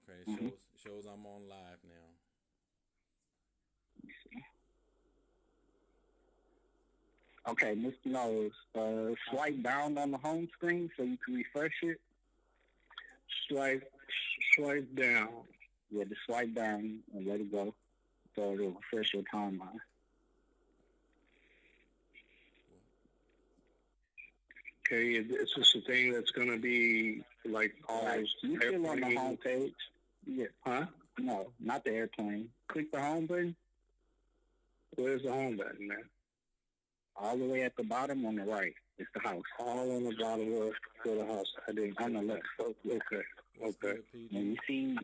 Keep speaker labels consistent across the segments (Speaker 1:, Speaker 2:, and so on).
Speaker 1: Okay, it
Speaker 2: Mm-hmm.
Speaker 1: shows I'm on live now.
Speaker 2: Okay, Mr. Knowles, swipe down on the home screen so you can refresh it.
Speaker 3: Swipe, swipe down.
Speaker 2: Yeah, just swipe down and let it go so it'll refresh your timeline.
Speaker 3: Okay, this is the thing that's going to be like
Speaker 2: Right.
Speaker 3: always
Speaker 2: You still on the home page? Yeah.
Speaker 3: Huh?
Speaker 2: No, not the airplane. Click the home button
Speaker 3: Where's the home button, man?
Speaker 2: all the way at the bottom on the right. It's the house.
Speaker 3: All on the bottom of the house. I didn't
Speaker 2: On the left.
Speaker 3: Okay,
Speaker 1: What's
Speaker 3: okay.
Speaker 1: good, PD?
Speaker 2: And you see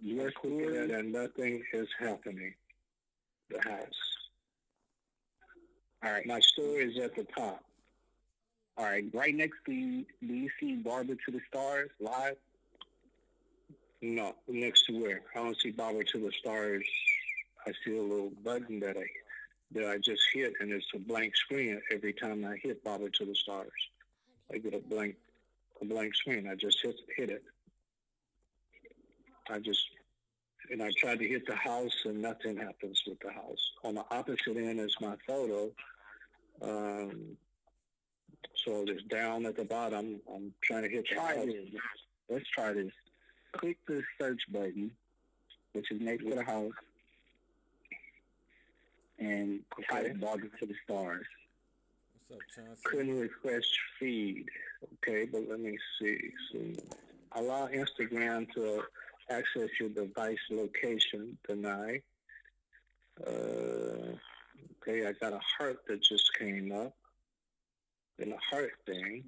Speaker 2: your
Speaker 3: Let's look at
Speaker 2: story.
Speaker 3: that, and nothing is happening. The house.
Speaker 2: All right.
Speaker 3: My store is at the top.
Speaker 2: All right. Right next to you, do you see Barber to the Stars live?
Speaker 3: No, next to where? I don't see Barber to the Stars. I see a little button that I just hit, and it's a blank screen every time I hit Barber to the Stars. I get a blank screen. I just hit it. I just and I tried to hit the house, and nothing happens with the house. On the opposite end is my photo. Um, so it's down at the bottom. I'm trying to hit the
Speaker 2: Try
Speaker 3: house.
Speaker 2: this. Let's try this. Click the search button, which is next to the house, and
Speaker 3: Okay.
Speaker 2: type Barber to the Stars.
Speaker 1: What's up, Chauncey?
Speaker 3: Couldn't refresh feed. Okay, but let me see. Allow Instagram to access your device location. Deny. Okay, I got a heart that just came up. And a heart thing.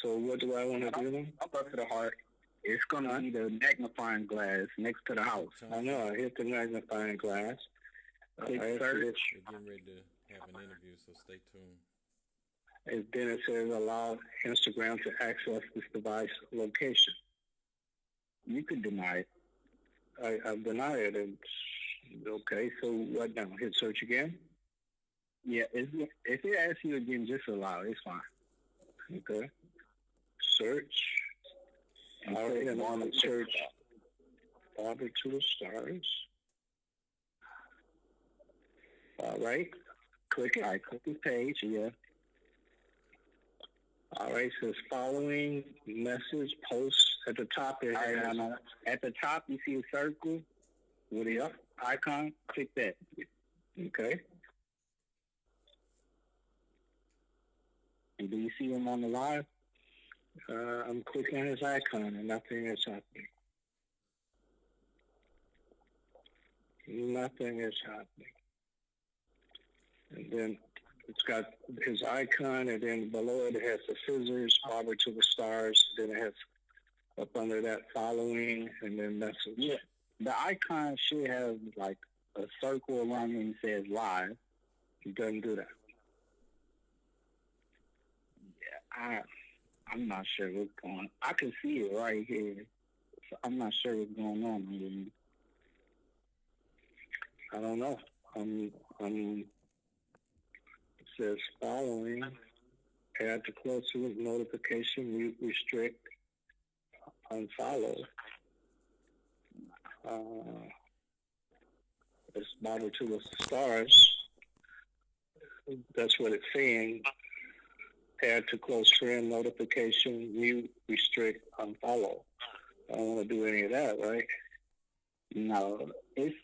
Speaker 3: So what do I want to do then?
Speaker 2: Up to the heart. It's going to be the magnifying glass next to the house.
Speaker 3: I know, I hit the magnifying glass.
Speaker 2: Click
Speaker 3: I
Speaker 2: search.
Speaker 1: We're getting ready to have an interview, so stay tuned.
Speaker 3: And then it says allow Instagram to access this device location.
Speaker 2: You could deny it.
Speaker 3: I deny it. And okay, so what now? Hit search again?
Speaker 2: Yeah, if it asks you again, just allow it. It's fine.
Speaker 3: Okay. Search.
Speaker 2: And
Speaker 3: All right,
Speaker 2: click
Speaker 3: and I'm
Speaker 2: Barber
Speaker 3: going
Speaker 2: to
Speaker 3: to
Speaker 2: the
Speaker 3: search
Speaker 2: Stars.
Speaker 3: Barber to the Stars. All right. Click it.
Speaker 2: All right, click this page. Yeah.
Speaker 3: All right, says following message post at the top. It
Speaker 2: All right,
Speaker 3: has,
Speaker 2: now, at the top, you see a circle with the icon. Click that.
Speaker 3: okay.
Speaker 2: And do you see him on the live?
Speaker 3: I'm clicking on his icon and nothing is happening. Nothing is happening. And then it's got his icon, and then below it has the scissors, Barber to the Stars. Then it has up under that following, and then message.
Speaker 2: Yeah. The icon should have like a circle around it and says live.
Speaker 3: It doesn't do that.
Speaker 2: Yeah, I'm not sure what's going on. I can see it right here. So I'm not sure what's going on here.
Speaker 3: I don't know. It says following, add to close notification, mute, restrict, unfollow. It's Barber to the Stars. That's what it's saying. Add to close friend, notification, mute, restrict, unfollow. I don't want to do any of that, right?
Speaker 2: No, it's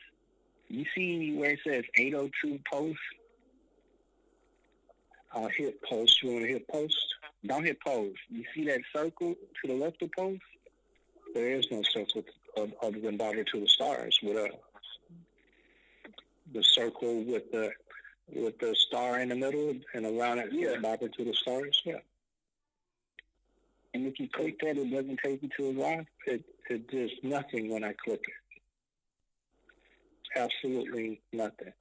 Speaker 2: you see where it says 802 post.
Speaker 3: I'll hit post. You want to hit post?
Speaker 2: Don't hit post. You see that circle to the left of post?
Speaker 3: There is no circle other than Barber to the Stars with the circle with the star in the middle and around it.
Speaker 2: Yeah.
Speaker 3: Barber to the Stars. Yeah.
Speaker 2: And if you click that, it doesn't take you to his live.
Speaker 3: It does nothing when I click it. Absolutely nothing.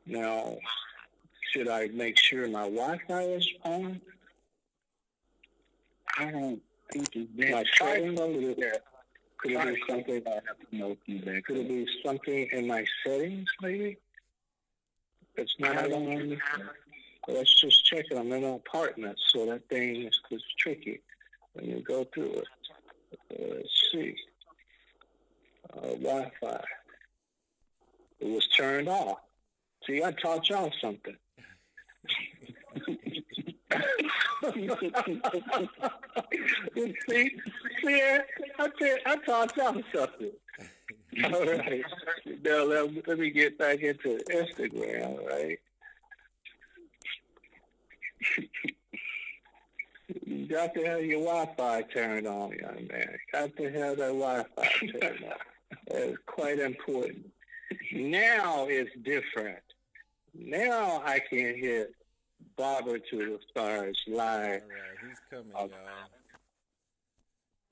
Speaker 3: Now, should I make sure my Wi-Fi is on?
Speaker 2: I don't think it's
Speaker 3: My
Speaker 2: that. Try
Speaker 3: settings? Could it be something?
Speaker 2: no feedback.
Speaker 3: Could it be something in my settings, maybe? It's not
Speaker 2: I
Speaker 3: on
Speaker 2: don't
Speaker 3: me. Let's just check it. I'm in an apartment, so that thing is tricky. Let me go through it. Let's see. Wi-Fi. It was turned off. See, I taught y'all something. see, I taught y'all something. All right. Now let me get back into Instagram, right? You got to have your Wi-Fi turned on, young man. Got to have that Wi-Fi turned on. That's quite important. Now it's different. Now I can hit Barber to the Stars live.
Speaker 1: All right, he's coming, y'all.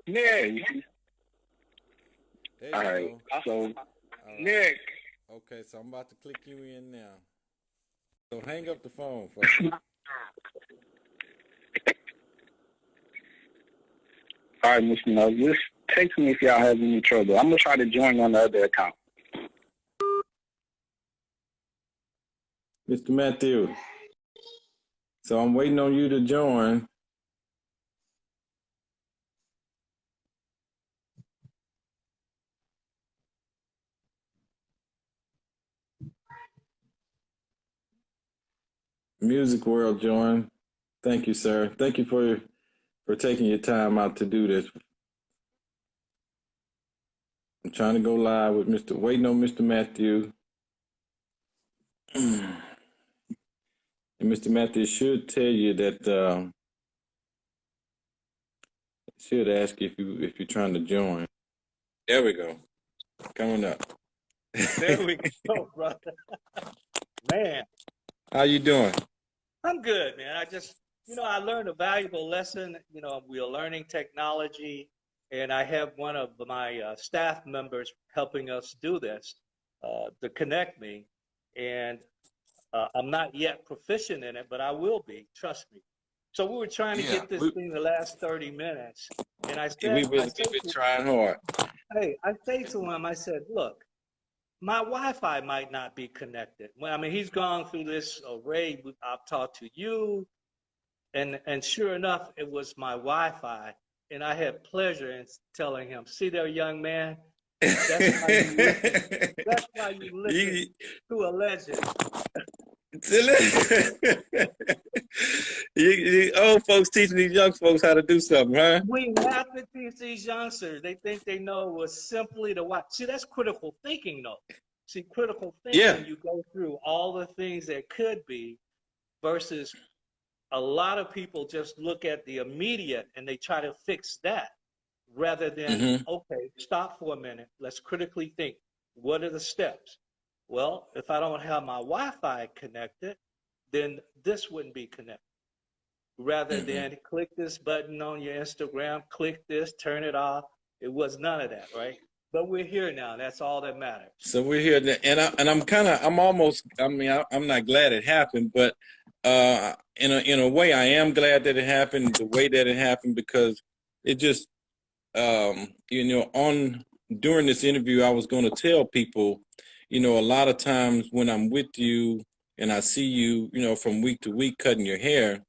Speaker 3: Nick.
Speaker 1: There you
Speaker 3: All right.
Speaker 1: go.
Speaker 3: So,
Speaker 1: All right.
Speaker 3: Nick.
Speaker 1: Okay, so I'm about to click you in now. So hang up the phone for me.
Speaker 2: All right, Mr. Knowles, just text me if y'all have any trouble. I'm going to try to join on the other account.
Speaker 1: Mr. Mathew. So I'm waiting on you to join. Music World join. Thank you, sir. Thank you for taking your time out to do this. I'm trying to go live with waiting on Mr. Mathew. And Mr. Mathew should tell you that should ask you if you're trying to join. There we go. Coming up.
Speaker 4: There we go, brother. Man.
Speaker 1: How you doing?
Speaker 4: I'm good, man. I just, I learned a valuable lesson. We are learning technology, and I have one of my staff members helping us do this to connect me. And I'm not yet proficient in it, but I will be. Trust me. So we were trying to get this thing the last 30 minutes. And I said,
Speaker 1: we've been trying hard.
Speaker 4: Hey, I say to him, I said, look, my Wi-Fi might not be connected. Well, I mean, he's gone through this array. I've talked to you, and sure enough, it was my Wi-Fi. And I had pleasure in telling him, see there, young man, that's why you listen to a legend.
Speaker 1: You old folks teaching these young folks how to do something, huh?
Speaker 4: We have to teach these youngsters. They think they know it was simply to watch. See, that's critical thinking, though. See, critical thinking, you go through all the things that could be versus a lot of people just look at the immediate and they try to fix that rather than, okay, stop for a minute. Let's critically think. What are the steps? Well, if I don't have my Wi-Fi connected, then this wouldn't be connected. Rather than click this button on your Instagram, click this, turn it off. It was none of that, right? But we're here now. That's all that matters.
Speaker 1: So we're here, and I'm not glad it happened, but in a way, I am glad that it happened the way that it happened, because it just, during this interview, I was going to tell people, a lot of times when I'm with you and I see you, from week to week cutting your hair,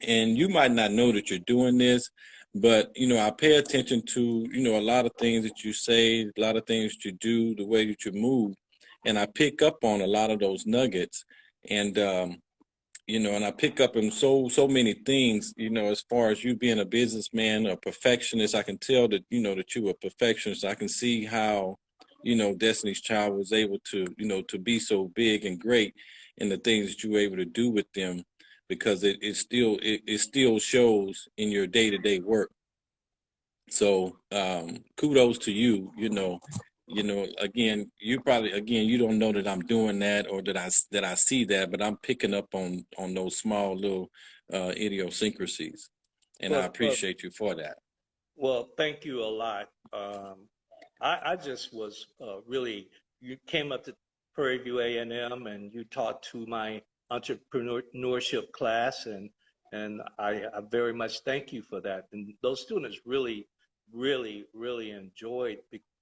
Speaker 1: and you might not know that you're doing this, but, I pay attention to, a lot of things that you say, a lot of things that you do, the way that you move, and I pick up on a lot of those nuggets, and, and I pick up on so many things, as far as you being a businessman, a perfectionist. I can tell that, that you're a perfectionist. I can see how, Destiny's Child was able to, to be so big and great in the things that you were able to do with them, because it still shows in your day-to-day work. So kudos to you. Again, you don't know that I'm doing that, or that I see that, but I'm picking up on those small little idiosyncrasies, and I appreciate you for that.
Speaker 4: Well, thank you a lot. I just was really, you came up to Prairie View A&M and you taught to my entrepreneurship class, and I very much thank you for that. And those students really enjoyed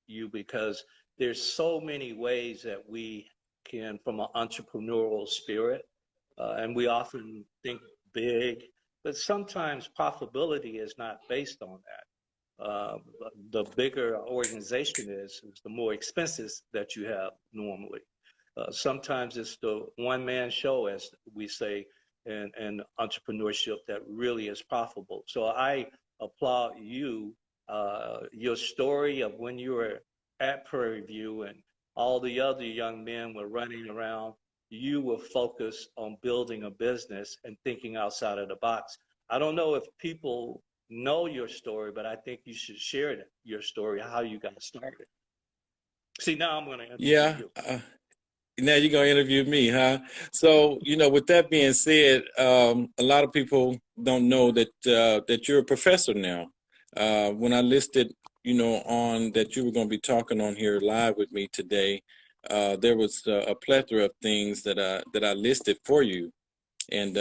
Speaker 4: you, because there's so many ways that we can, from an entrepreneurial spirit, and we often think big, But sometimes profitability is not based on that. The bigger organization is the more expenses that you have normally. Sometimes it's the one-man show, as we say in entrepreneurship, that really is profitable. So I applaud you, your story of when you were at Prairie View and all the other young men were running around. You were focused on building a business and thinking outside of the box. I don't know if people know your story, but I think you should share your story, how you got started. See, now I'm going to interview
Speaker 1: Yeah.
Speaker 4: you.
Speaker 1: Now you're gonna interview me, huh? So, with that being said, a lot of people don't know that you're a professor now. When I listed, on that you were gonna be talking on here live with me today, there was a plethora of things that I listed for you, and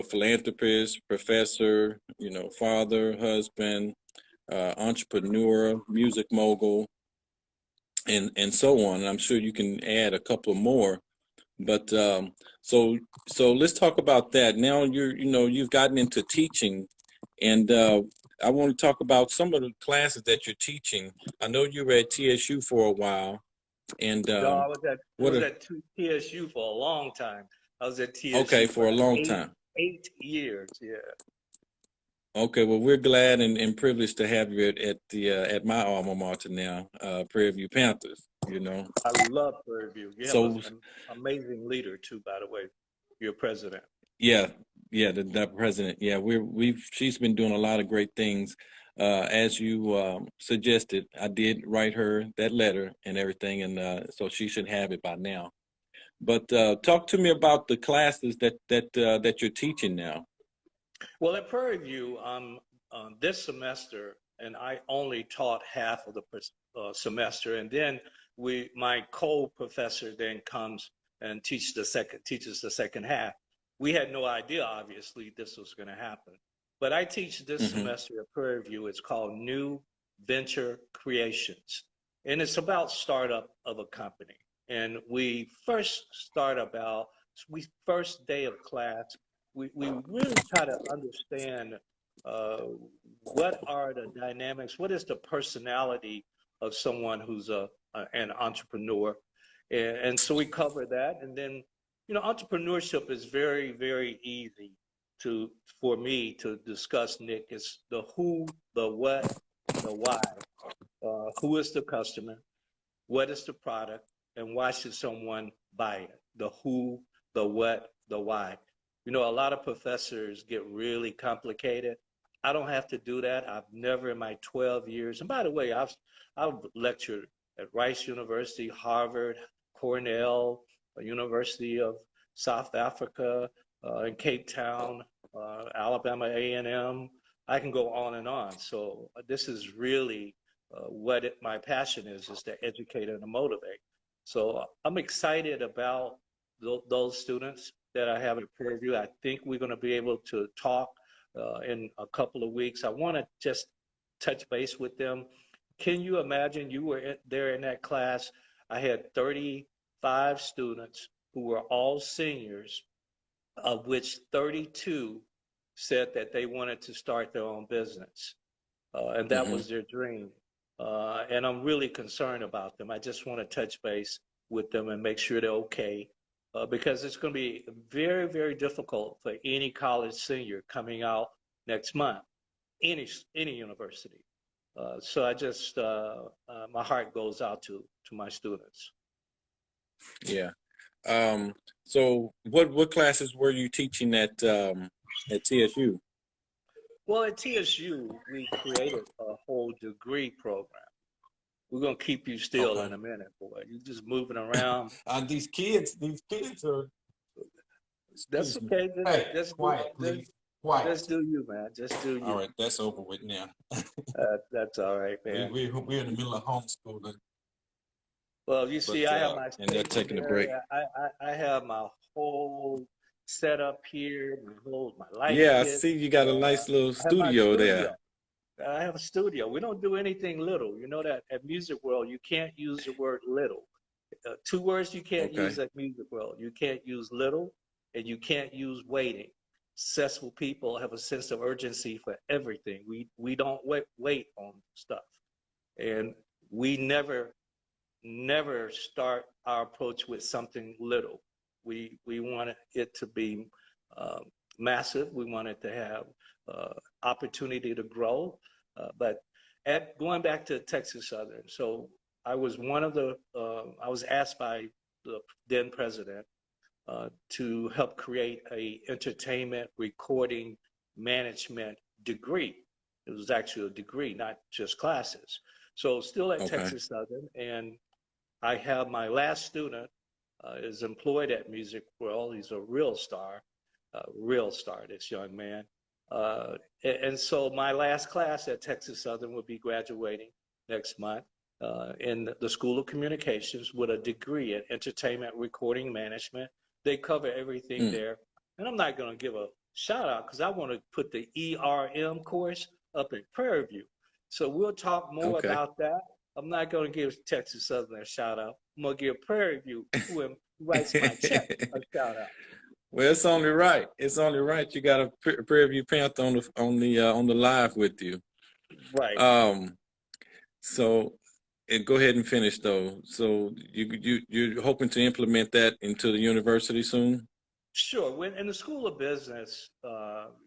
Speaker 1: philanthropist, professor, father, husband, entrepreneur, music mogul, and so on. And I'm sure you can add a couple more. But so let's talk about that. Now you've gotten into teaching, and I want to talk about some of the classes that you're teaching. I know you were at TSU for a while, and
Speaker 4: No, I was at
Speaker 1: what are
Speaker 4: TSU for a long time. I was at
Speaker 1: okay
Speaker 4: TSU
Speaker 1: for
Speaker 4: for
Speaker 1: a long
Speaker 4: eight
Speaker 1: time.
Speaker 4: 8 years. Yeah.
Speaker 1: Okay, well, we're glad and privileged to have you at my alma mater now, Prairie View Panthers.
Speaker 4: I love Prairie View. You have
Speaker 1: So
Speaker 4: an amazing leader too, by the way, your president.
Speaker 1: yeah, yeah, the president. Yeah, she's been doing a lot of great things. As you suggested, I did write her that letter and everything, and so she should have it by now. But talk to me about the classes that you're teaching now.
Speaker 4: Well, at Prairie View, this semester, and I only taught half of the semester, and then my co-professor then comes and teaches the second half. We had no idea, obviously, this was going to happen. But I teach this
Speaker 1: Mm-hmm.
Speaker 4: semester at Prairie View. It's called New Venture Creations, and it's about startup of a company. And first day of class, we really try to understand uh, what are the dynamics, what is the personality of someone who's an entrepreneur. And so we cover that. And then, entrepreneurship is very, very easy for me to discuss, Nick. It's the who, the what, the why. Who is the customer? What is the product? And why should someone buy it? The who, the what, the why. A lot of professors get really complicated. I don't have to do that. I've never in my 12 years, and by the way, I've lectured at Rice University, Harvard, Cornell, University of South Africa, in Cape Town, Alabama A&M. I can go on and on. So this is really my passion is to educate and to motivate. So I'm excited about those students that I have at Prairie View. I think we're going to be able to talk in a couple of weeks. I want to just touch base with them. Can you imagine you were there in that class? I had 35 students who were all seniors, of which 32 said that they wanted to start their own business. And that
Speaker 1: Mm-hmm.
Speaker 4: was their dream. And I'm really concerned about them. I just want to touch base with them and make sure they're okay. Because it's going to be very, very difficult for any college senior coming out next month, any university. So I just, my heart goes out to my students.
Speaker 1: Yeah. So what classes were you teaching at TSU?
Speaker 4: Well, at TSU, we created a whole degree program. We're going to keep you still
Speaker 1: Okay.
Speaker 4: in a minute, boy. You're just moving around.
Speaker 1: These kids are.
Speaker 4: That's
Speaker 1: Excuse me.
Speaker 4: okay.
Speaker 1: Hey,
Speaker 4: Just
Speaker 1: quiet, please. Quiet.
Speaker 4: do you, man. Just do
Speaker 1: All
Speaker 4: you.
Speaker 1: right, that's over with now.
Speaker 4: That's all right, man.
Speaker 1: We're in the middle of homeschooling,
Speaker 4: Well, you see, I have my
Speaker 1: and they're taking a break.
Speaker 4: stationery. I have my whole setup here, my light
Speaker 1: Yeah, I
Speaker 4: kit.
Speaker 1: see you got a nice little
Speaker 4: I have my
Speaker 1: studio there.
Speaker 4: studio. I have a studio. We don't do anything little. You know that at Music World, you can't use the word little. Two words you can't
Speaker 1: Okay.
Speaker 4: use at Music World. You can't use little, and you can't use waiting. successful people have a sense of urgency for everything. We don't wait on stuff, and we never start our approach with something little. We want it to be massive. We want it to have opportunity to grow. But going back to Texas Southern, so I was I was asked by the then president to help create a entertainment recording management degree. It was actually a degree, not just classes. So still at
Speaker 1: Okay.
Speaker 4: Texas Southern, and I have my last student is employed at Music World. He's a real star, this young man. And so my last class at Texas Southern will be graduating next month in the School of Communications with a degree in entertainment recording management. They cover everything there. And I'm not going to give a shout out because I want to put the ERM course up in Prairie View. So we'll talk more about that. I'm not going to give Texas Southern a shout out. I'm going to give Prairie View, who writes my check, a shout out.
Speaker 1: Well, it's only right. It's only right. You got a Prairie View Panther on the live with you.
Speaker 4: Right.
Speaker 1: So go ahead and finish though. So you're hoping to implement that into the university soon?
Speaker 4: Sure. When in the School of Business,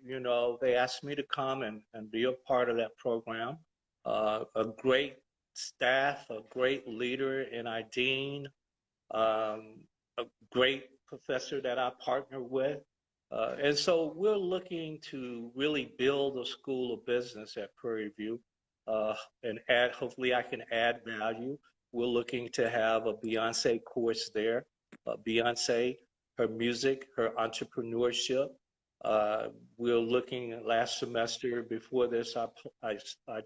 Speaker 4: you know, they asked me to come and be a part of that program. A great staff, a great leader in our dean, a great professor that I partner with. And so we're looking to really build a School of Business at Prairie View and hopefully I can add value. We're looking to have a Beyonce course there. Beyonce, her music, her entrepreneurship. We're looking last semester, before this, I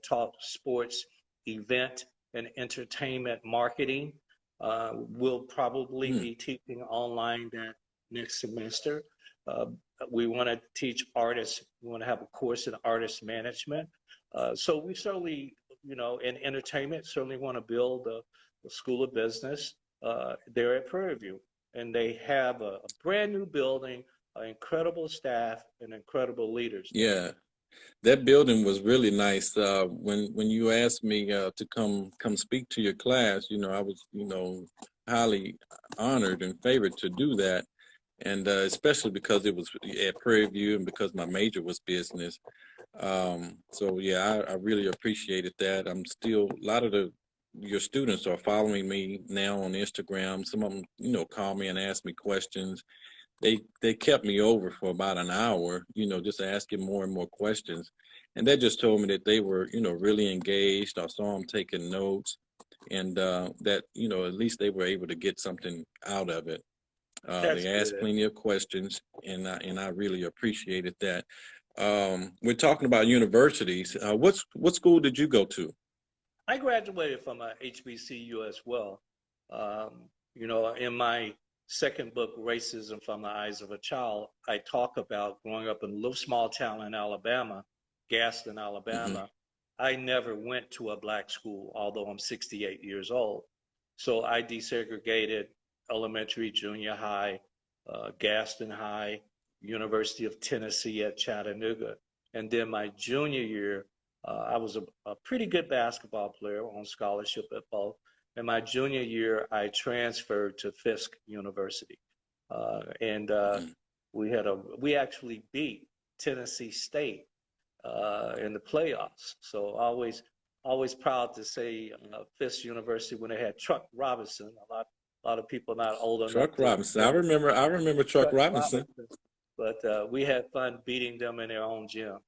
Speaker 4: taught sports, event, and entertainment marketing. We'll probably be teaching online that next semester. We want to teach artists. We want to have a course in artist management. So we certainly, you know, in entertainment, certainly want to build a School of Business there at Prairie View. And they have a brand new building, incredible staff, and incredible leaders.
Speaker 1: Yeah, that building was really nice. When you asked me to come speak to your class, you know, I was, you know, highly honored and favored to do that. And especially because it was at Prairie View and because my major was business. So yeah, I really appreciated that. I'm still, a lot of your students are following me now on Instagram. Some of them, you know, call me and ask me questions. They kept me over for about an hour, you know, just asking more and more questions. And they just told me that they were, you know, really engaged. I saw them taking notes and that, you know, at least they were able to get something out of it. They asked plenty of questions, and I really appreciated that. We're talking about universities. What school did you go to?
Speaker 4: I graduated from a HBCU as well. You know, in my second book, Racism from the Eyes of a Child, I talk about growing up in a little small town in Alabama, Gaston, Alabama. I never went to a black school, although I'm 68 years old. So I desegregated elementary, junior high, Gaston High, University of Tennessee at Chattanooga. And then my junior year, I was a pretty good basketball player on scholarship at both. In my junior year, I transferred to Fisk University. We actually beat Tennessee State in the playoffs. So always proud to say Fisk University when they had Truck Robinson. A lot of people not old enough.
Speaker 1: Truck Robinson. I remember Truck Robinson.
Speaker 4: But we had fun beating them in their own gym.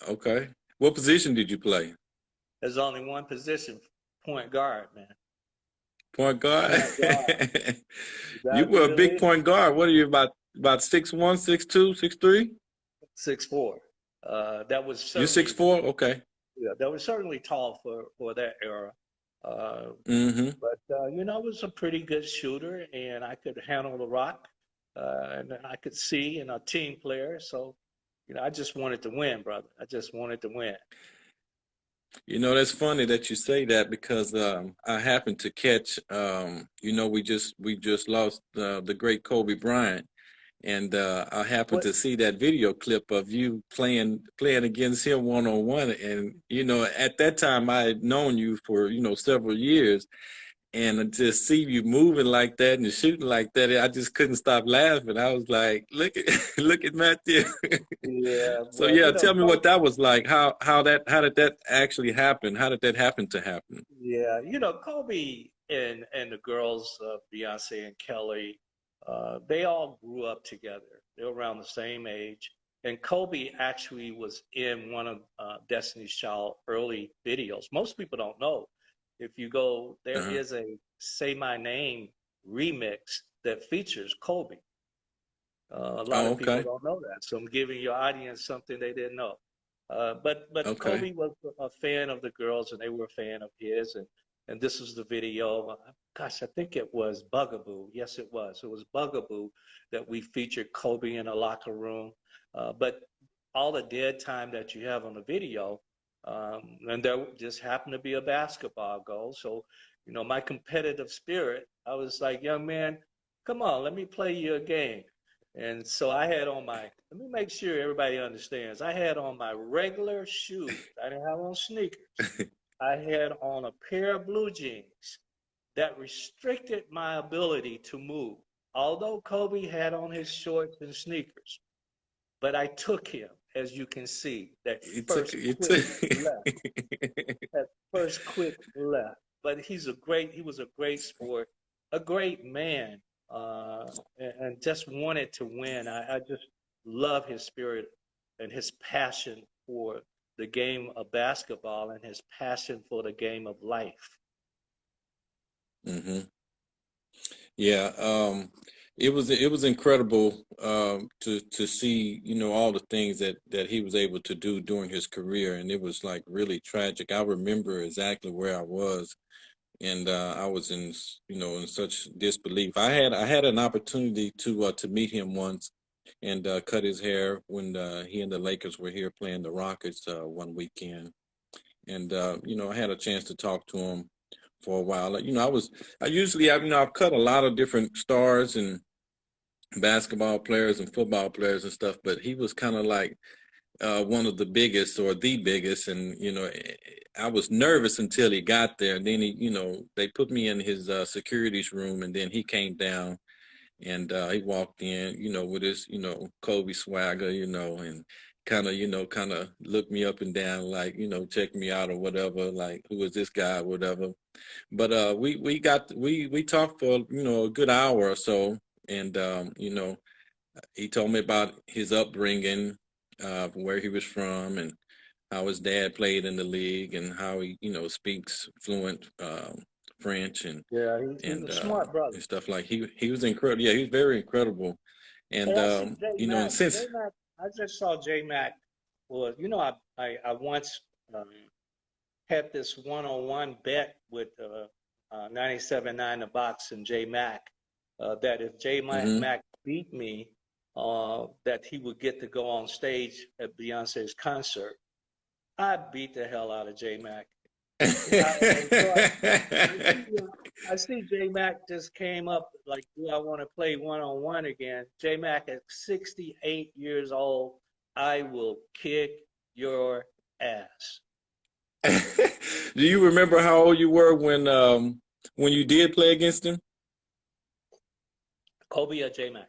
Speaker 1: Okay. What position did you play?
Speaker 4: There's only one position, point guard, man.
Speaker 1: Point guard? You were a big point guard. What are you, about 6'1", 6'2", 6'3"?
Speaker 4: 6'4". That was
Speaker 1: You're 6'4"? Okay.
Speaker 4: Yeah, that was certainly tall for that era. But you know, I was a pretty good shooter, and I could handle the rock, and I could see, and a team player. So, you know, I just wanted to win, brother. I just wanted to win.
Speaker 1: You know, that's funny that you say that because I happened to catch, you know, we just lost the great Kobe Bryant, and I happened
Speaker 4: What?
Speaker 1: to see that video clip of you playing against him one-on-one. And at that time I had known you for several years, and to see you moving like that and shooting like that, I just couldn't stop laughing. I was like, look at look at Mathew.
Speaker 4: Yeah,
Speaker 1: So
Speaker 4: well,
Speaker 1: yeah, tell me what that was like. How did that actually happen? How did that happen to happen?
Speaker 4: yeah, Kobe and the girls, Beyonce and Kelly, they all grew up together. They were around the same age. And Kobe actually was in one of Destiny's Child early videos. Most people don't know. If you go, there
Speaker 1: Uh-huh.
Speaker 4: is a Say My Name remix that features Kobe. A lot
Speaker 1: Oh,
Speaker 4: of people
Speaker 1: okay.
Speaker 4: don't know that. So I'm giving your audience something they didn't know. But
Speaker 1: Okay.
Speaker 4: Kobe was a fan of the girls, and they were a fan of his. And this was the video. Gosh, I think it was Bugaboo. Yes, it was. It was Bugaboo that we featured Kobe in a locker room. But all the dead time that you have on the video, and there just happened to be a basketball goal. So, my competitive spirit, I was like, young man, come on, let me play you a game. And so I had on let me make sure everybody understands. I had on my regular shoes. I didn't have on sneakers. I had on a pair of blue jeans that restricted my ability to move. Although Kobe had on his shorts and sneakers, but I took him, as you can see,
Speaker 1: You took.
Speaker 4: left, that first quick left. But he was a great sport, a great man, and just wanted to win. I just love his spirit and his passion for the game of basketball and his passion for the game of life.
Speaker 1: Hmm. Yeah, it was incredible to see all the things that he was able to do during his career, and it was like really tragic. I remember exactly where I was, and I was in such disbelief. I had an opportunity to meet him once and cut his hair when he and the Lakers were here playing the Rockets one weekend, and I had a chance to talk to him for a while. Like, I've cut a lot of different stars and basketball players and football players and stuff, but he was kind of like one of the biggest or the biggest. And I was nervous until he got there, and then they put me in his securities room, and then he came down, and he walked in, with his Kobe swagger, and kind of looked me up and down, like, check me out or whatever, like, who is this guy or whatever. But we talked for a good hour or so, and he told me about his upbringing, where he was from, and how his dad played in the league, and how he speaks fluent French and
Speaker 4: Yeah, he's
Speaker 1: and
Speaker 4: a
Speaker 1: uh,
Speaker 4: smart brother.
Speaker 1: and stuff. Like, he was incredible. Yeah, he was very incredible. And
Speaker 4: Hey, I see J
Speaker 1: and
Speaker 4: Mac.
Speaker 1: since
Speaker 4: J Mac. I just saw J Mac. Well, I once had this one-on-one bet with 97.9 The Box and J Mac, that if J
Speaker 1: hmm
Speaker 4: Mac beat me, that he would get to go on stage at Beyonce's concert. I beat the hell out of J Mac. And so I see J Mac just came up like, do I want to play one-on-one again? J Mac at 68 years old, I will kick your ass.
Speaker 1: Do you remember how old you were when you did play against him?
Speaker 4: Kobe or J Mac?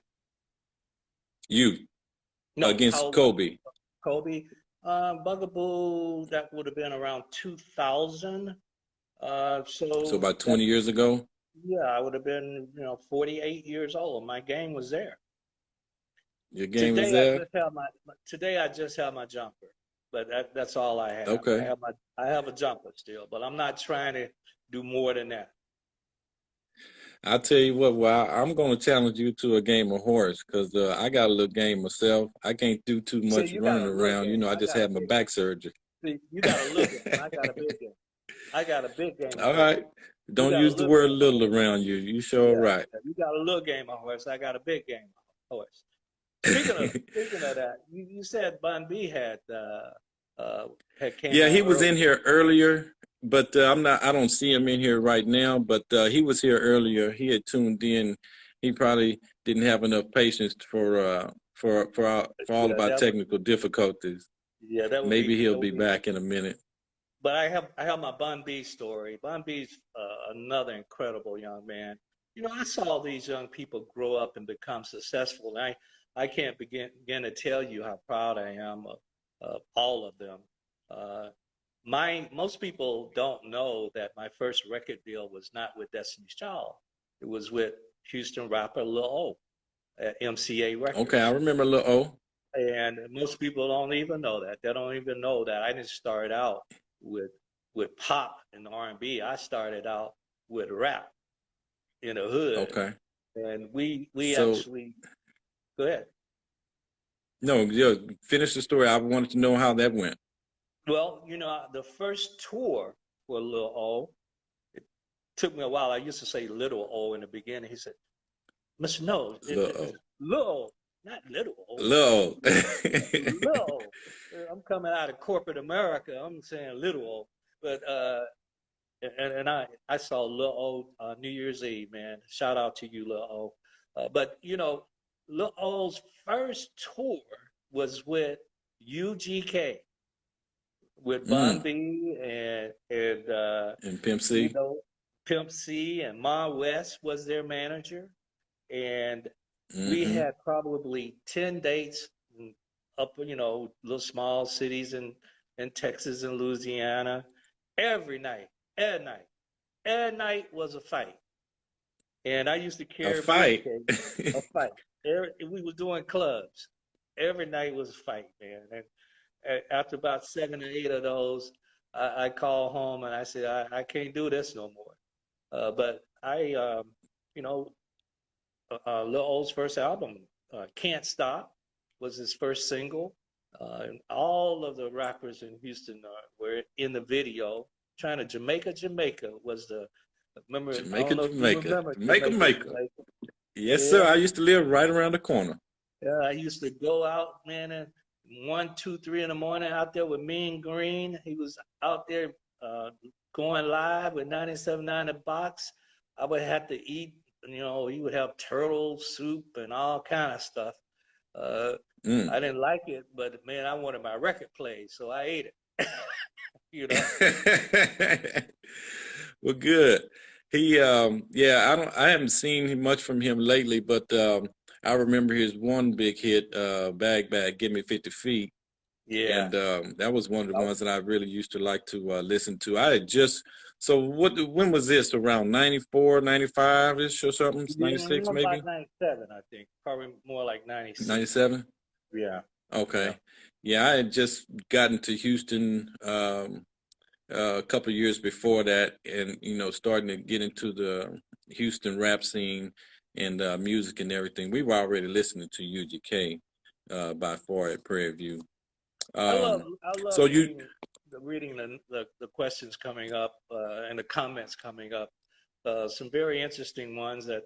Speaker 1: You
Speaker 4: No,
Speaker 1: against
Speaker 4: how
Speaker 1: Kobe.
Speaker 4: Kobe? Bugaboo, that would have been around 2000.
Speaker 1: So
Speaker 4: So
Speaker 1: about
Speaker 4: that,
Speaker 1: 20 years ago.
Speaker 4: yeah, I would have been, 48 years old. My game was there.
Speaker 1: Your game was there.
Speaker 4: Today I just have my jumper, but that's all I have.
Speaker 1: Okay.
Speaker 4: I have a jumper still, but I'm not trying to do more than that.
Speaker 1: I'll tell you what, well, I'm going to challenge you to a game of horse, because I got a little game myself. I can't do too
Speaker 4: See,
Speaker 1: much
Speaker 4: you got
Speaker 1: running
Speaker 4: a little
Speaker 1: around.
Speaker 4: game.
Speaker 1: I
Speaker 4: I
Speaker 1: just
Speaker 4: got a
Speaker 1: had my
Speaker 4: big.
Speaker 1: back surgery.
Speaker 4: See, you got a little game. I got a big game. I got a big game of
Speaker 1: All
Speaker 4: horse.
Speaker 1: right.
Speaker 4: You
Speaker 1: Don't
Speaker 4: got a
Speaker 1: use the
Speaker 4: little
Speaker 1: word
Speaker 4: game of
Speaker 1: little
Speaker 4: horse.
Speaker 1: around you. You sure
Speaker 4: Yeah,
Speaker 1: right.
Speaker 4: you got a little game of horse. I got a big game of horse. Speaking of that, you said Bun B had came
Speaker 1: Yeah, he
Speaker 4: on
Speaker 1: was in
Speaker 4: earlier.
Speaker 1: here earlier, but I don't see him in here right now, but he was here earlier. He had tuned in he probably didn't have enough patience for all of
Speaker 4: Yeah,
Speaker 1: our
Speaker 4: that would,
Speaker 1: technical difficulties.
Speaker 4: yeah, that would
Speaker 1: Maybe
Speaker 4: be,
Speaker 1: he'll
Speaker 4: that would
Speaker 1: be
Speaker 4: be.
Speaker 1: back in a minute.
Speaker 4: But I have my Bun B story. Bun B's another incredible young man. You know, I saw these young people grow up and become successful. And I can't begin to tell you how proud I am of all of them. Uh, most people don't know that my first record deal was not with Destiny's Child. It was with Houston rapper Lil O at MCA
Speaker 1: Okay, I
Speaker 4: Records.
Speaker 1: remember Lil O.
Speaker 4: And most people don't even know that. They don't even know that I didn't start out with pop and R&B. I started out with rap in the hood,
Speaker 1: Okay.
Speaker 4: and we
Speaker 1: So
Speaker 4: actually go ahead.
Speaker 1: no, yeah, finish the story. I wanted to know how that went.
Speaker 4: Well, you know, the first tour for Lil O, it took me a while. I used to say Little O in the beginning. He said, "Mr. Knowles,
Speaker 1: Lil O.
Speaker 4: it's Lil O, not Little O."
Speaker 1: Lil O.
Speaker 4: Little. I'm coming out of corporate America. I'm saying little, but and I saw Lil O New Year's Eve, man. Shout out to you, Lil O. But you know, Lil O's first tour was with UGK, with Bun
Speaker 1: Mm.
Speaker 4: B
Speaker 1: And Pimp
Speaker 4: you
Speaker 1: C.
Speaker 4: know, Pimp C and Ma West was their manager, and we
Speaker 1: Mm-hmm.
Speaker 4: had probably 10 dates up, you know, little small cities in Texas and Louisiana. Every night, every night was a fight. And I used to
Speaker 1: A
Speaker 4: carry a
Speaker 1: fight.
Speaker 4: briefcase, a fight. We were doing clubs. Every night was a fight, man. And after about 7 or 8 of those, I called home and I said, I can't do this no more. But you know, Lil O's first album, Can't Stop, was his first single. And all of the rappers in Houston were in the video. Trying to Jamaica was the, remember, I don't
Speaker 1: Jamaica,
Speaker 4: know if you
Speaker 1: Jamaica.
Speaker 4: remember
Speaker 1: Jamaica,
Speaker 4: Jamaica,
Speaker 1: Jamaica.
Speaker 4: Jamaica.
Speaker 1: Yes, sir.
Speaker 4: Yeah,
Speaker 1: I used to live right around the corner.
Speaker 4: yeah. I used to go out, man, at 1, 2, 3 in the morning out there with Mean Green. He was out there uh, going live with 97.9 The Box. I would have to eat, you know, he would have turtle soup and all kind of stuff. Uh,
Speaker 1: Mm.
Speaker 4: I didn't like it, but man, I wanted my record played, so I ate it. You know.
Speaker 1: Well, good. He, yeah, I haven't seen much from him lately, but I remember his one big hit, "Bag Bag, Give Me 50 Feet,"
Speaker 4: Yeah.
Speaker 1: and that was one of the
Speaker 4: I-
Speaker 1: ones that I really used to like to listen to. I had just, so when was this? Around 94, 95 ish or something?
Speaker 4: Yeah,
Speaker 1: 96
Speaker 4: more
Speaker 1: maybe?
Speaker 4: about 97, I think. Probably more like 96.
Speaker 1: 97?
Speaker 4: Yeah. Yeah.
Speaker 1: Okay. Yeah, I had just gotten to Houston a couple of years before that, and starting to get into the Houston rap scene and music and everything. We were already listening to UGK by far at Prairie View.
Speaker 4: I love
Speaker 1: So you,
Speaker 4: reading the questions coming up and the comments coming up. Some very interesting ones that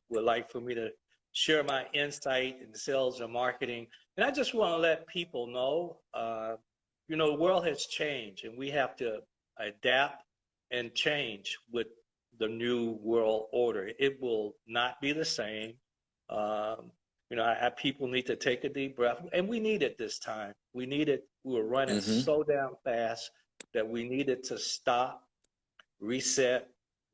Speaker 4: would like for me to share my insight in sales and marketing. And I just want to let people know, you know, the world has changed and we have to adapt and change with the new world order. It will not be the same. Um, you know, people need to take a deep breath, and we need it this time. We need it. We were running
Speaker 1: hmm
Speaker 4: so damn fast that we needed to stop, reset,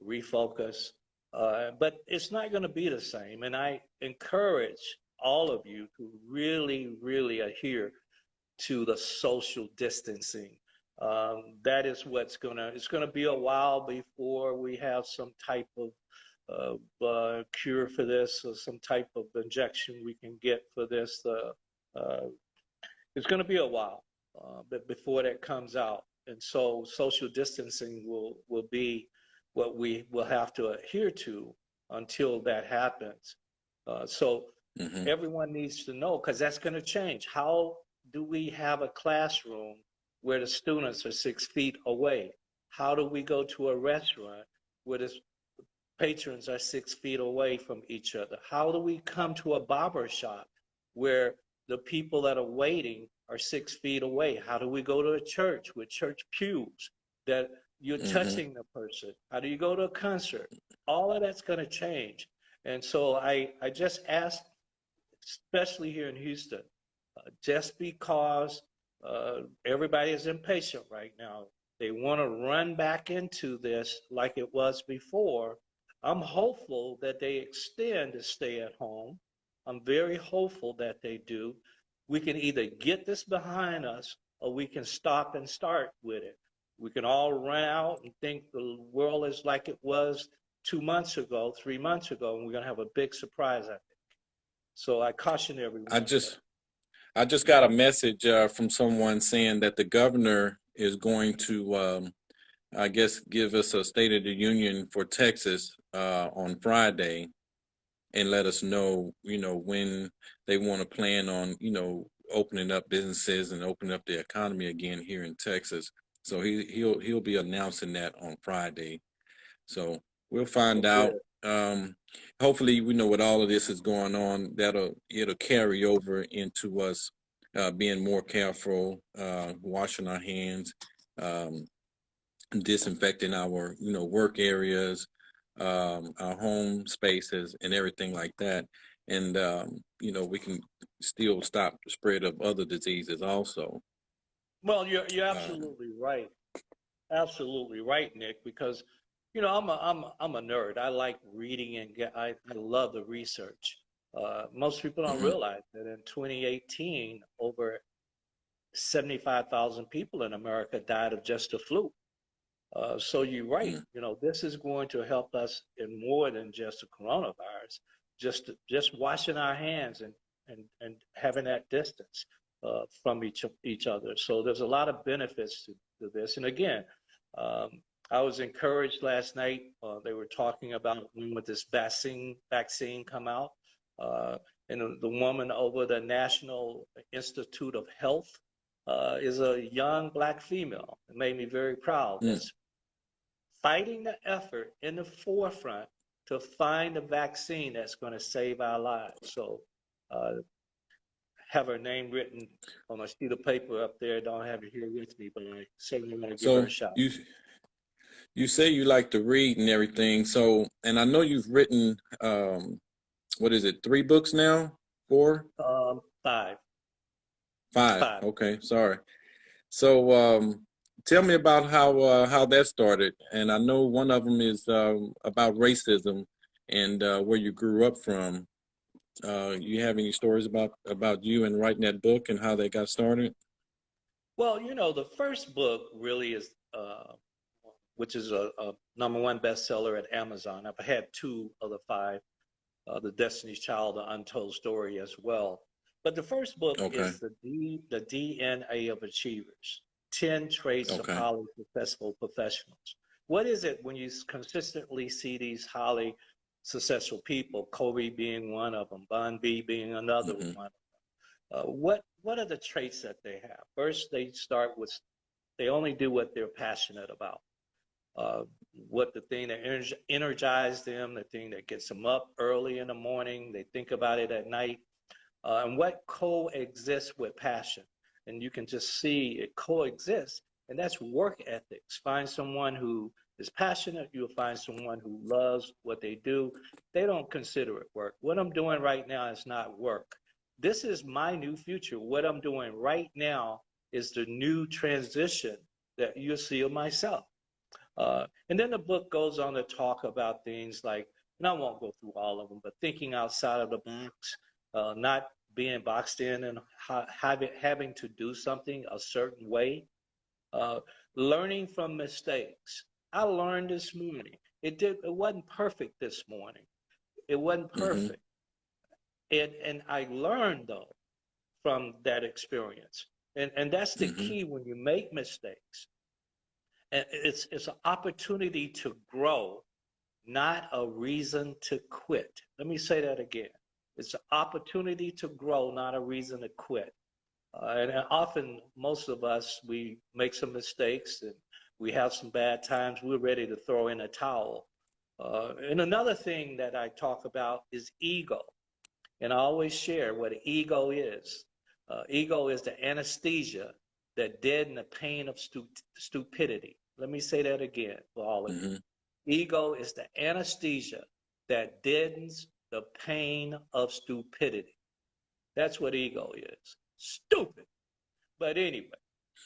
Speaker 4: refocus. But it's not going to be the same. And I encourage all of you to really, really adhere to the social distancing. That is it's going to be a while before we have some type of cure for this or some type of injection we can get for this. It's going to be a while but before that comes out. And so social distancing will be what we will have to adhere to until that happens. So
Speaker 1: hmm
Speaker 4: everyone needs to know because that's going to change. How do we have a classroom where the students are 6 feet away? How do we go to a restaurant where the patrons are 6 feet away from each other? How do we come to a barber shop where the people that are waiting are 6 feet away? How do we go to a church with church pews that you're
Speaker 1: hmm
Speaker 4: touching the person? How do you go to a concert? All of that's going to change. And so I just ask, especially here in Houston, just because everybody is impatient right now, they want to run back into this like it was before. I'm hopeful that they extend the stay at home. I'm very hopeful that they do. We can either get this behind us or we can stop and start with it. We can all run out and think the world is like it was 2 months ago, 3 months ago, and we're going to have a big surprise, I think. So I caution
Speaker 1: I
Speaker 4: everyone.
Speaker 1: just I just got a message from someone saying that the governor is going to, I guess, give us a State of the Union for Texas on Friday, and let us know, when they want to plan on, opening up businesses and opening up the economy again here in Texas. So he'll be announcing that on Friday. So we'll find out. Hopefully, with all of this is going on, it'll carry over into us being more careful, washing our hands, disinfecting our work areas, our home spaces, and everything like that. And we can still stop the spread of other diseases also.
Speaker 4: Well, you're absolutely right, Nick. Because I'm a nerd. I like reading and I love the research. Most people don't realize that in 2018, over 75,000 people in America died of just the flu. So you're right. This is going to help us in more than just the coronavirus. Just washing our hands and having that distance from each other. So there's a lot of benefits to this. And again, I was encouraged last night. They were talking about when would this vaccine come out, and the woman over the National Institute of Health is a young Black female. It made me very proud. That's fighting the effort in the forefront to find a vaccine that's going to save our lives. So have her name written on a sheet of paper up there. Don't have it here with me, but I certainly want to give her a shot.
Speaker 1: You say you like to read and everything. So, and I know you've written, what is it, 3 books now? 4?
Speaker 4: 5.
Speaker 1: 5. Okay, sorry. So, tell me about how that started. And I know one of them is about racism and where you grew up from. You have any stories about you and writing that book and how they got started?
Speaker 4: Well, the first book really is, which is a #1 bestseller at Amazon. I've had 2 of the 5, The Destiny's Child, The Untold Story as well. But the first book is the DNA of Achievers, 10 Traits of Highly Successful Professionals. What is it when you consistently see these highly successful people, Kobe being one of them, Bun B being another one? What are the traits that they have? First, they start with, they only do what they're passionate about. What the thing that energizes them, the thing that gets them up early in the morning, they think about it at night, and what coexists with passion. And you can just see it coexists, and that's work ethics. Find someone who is passionate, you'll find someone who loves what they do. They don't consider it work. What I'm doing right now is not work. This is my new future. What I'm doing right now is the new transition that you'll see of myself. And then the book goes on to talk about things like, and I won't go through all of them, but thinking outside of the box, not being boxed in and having to do something a certain way, learning from mistakes. I learned this morning. It wasn't perfect this morning. It wasn't perfect. And I learned, though, from that experience. And that's the key when you make mistakes. And it's an opportunity to grow, not a reason to quit. Let me say that again. It's an opportunity to grow, not a reason to quit. And often, most of us, we make some mistakes and we have some bad times. We're ready to throw in a towel. And another thing that I talk about is ego. And I always share what ego is. Ego is the anesthesia that deadens the pain of stupidity. Let me say that again for all of you. Ego is the anesthesia that deadens the pain of stupidity. That's what ego is. Stupid. But anyway,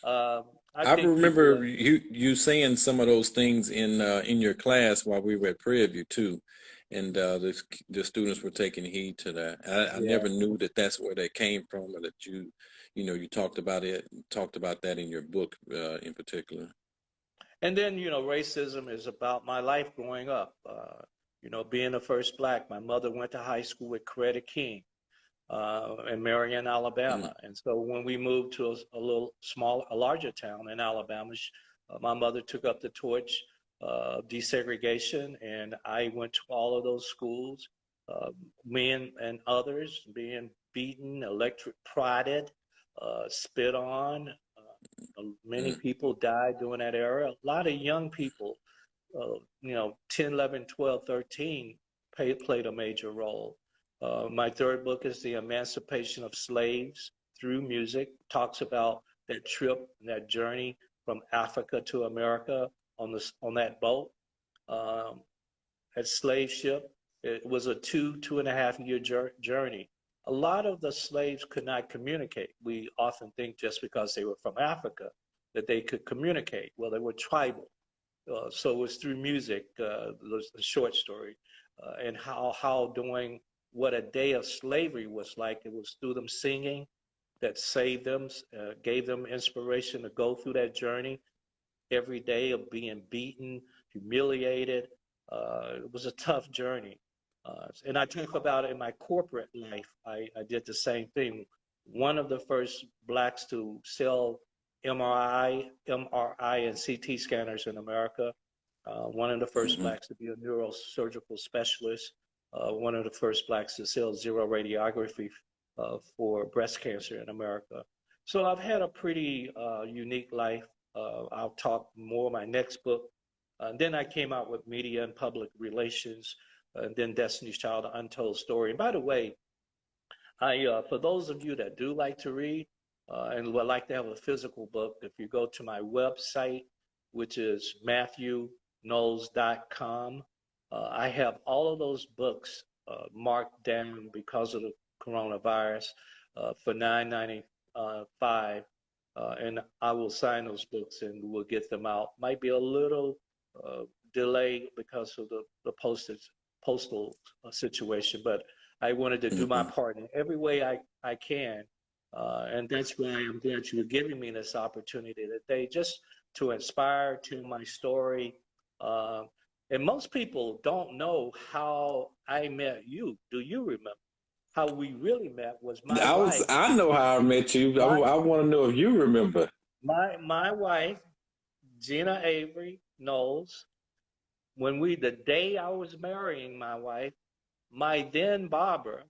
Speaker 4: I
Speaker 1: I
Speaker 4: think people
Speaker 1: remember you saying some of those things in your class while we were at Prairie View too, and the students were taking heed to that. I
Speaker 4: yeah.
Speaker 1: never knew that that's where they came from, or that you talked about that in your book in particular.
Speaker 4: And then, racism is about my life growing up. Being the first black, my mother went to high school with Coretta King in Marion,
Speaker 1: Mm,
Speaker 4: Alabama. And so when we moved to a larger town in Alabama, my mother took up the torch of desegregation, and I went to all of those schools. Me and others being beaten, electric prodded, spit on. Many
Speaker 1: mm,
Speaker 4: people died during that era. A lot of young people, 10, 11, 12, 13, played a major role. My third book is The Emancipation of Slaves Through Music. Talks about that trip, that journey from Africa to America on that boat, that slave ship. It was a 2.5 year journey. A lot of the slaves could not communicate. We often think just because they were from Africa that they could communicate. Well, they were tribal. So it was through music, the short story, and how doing what a day of slavery was like. It was through them singing that saved them, gave them inspiration to go through that journey every day of being beaten, humiliated. It was a tough journey. And I talk about it in my corporate life. I did the same thing. One of the first blacks to sell MRI and CT scanners in America. One of the first
Speaker 1: mm-hmm.
Speaker 4: blacks to be a neurosurgical specialist. One of the first blacks to sell zero radiography for breast cancer in America. So I've had a pretty unique life. I'll talk more in my next book. Then I came out with media and public relations, and then Destiny's Child, An Untold Story. And by the way, for those of you that do like to read and would like to have a physical book, if you go to my website, which is MathewKnowles.com, I have all of those books marked down because of the coronavirus for $9.95. And I will sign those books and we'll get them out. Might be a little delay because of the postal situation, but I wanted to do my
Speaker 1: Mm-hmm.
Speaker 4: part in every way I can. And that's why I'm glad you're giving me this opportunity today, just to inspire to my story. And most people don't know how I met you. Do you remember? How we really met was my wife.
Speaker 1: I know how I met you.
Speaker 4: My
Speaker 1: I want to know if you remember.
Speaker 4: my wife, Gina Avery Knowles, the day I was marrying my wife, my then barber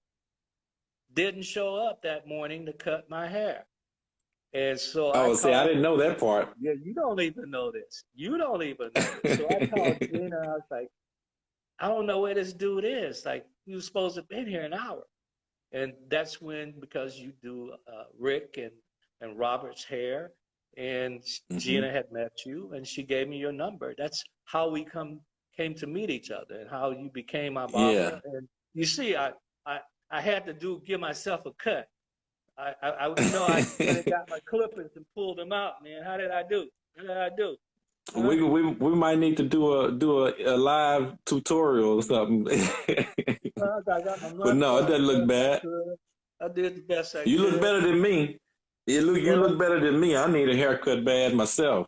Speaker 4: didn't show up that morning to cut my hair. And so I
Speaker 1: Oh, see, I
Speaker 4: called,
Speaker 1: didn't know that part.
Speaker 4: yeah, you don't even know this. You don't even know this. So I called Gina. I was like, I don't know where this dude is. Like, he was supposed to have been here an hour. And that's when, because you do Rick and Robert's hair, and
Speaker 1: Mm-hmm.
Speaker 4: Gina had met you, and she gave me your number. That's how we came to meet each other, and how you became my
Speaker 1: Yeah.
Speaker 4: barber. And you see, I had to give myself a cut. I I went and got my clippers and pulled them out, man. How did I do? How did I do? Huh?
Speaker 1: We might need to do a live tutorial or something.
Speaker 4: I got my
Speaker 1: But no, it
Speaker 4: mustache
Speaker 1: doesn't look
Speaker 4: cut.
Speaker 1: bad.
Speaker 4: I did the best I
Speaker 1: You look
Speaker 4: could.
Speaker 1: better than me. You
Speaker 4: Well,
Speaker 1: look better than me. I need a haircut bad myself.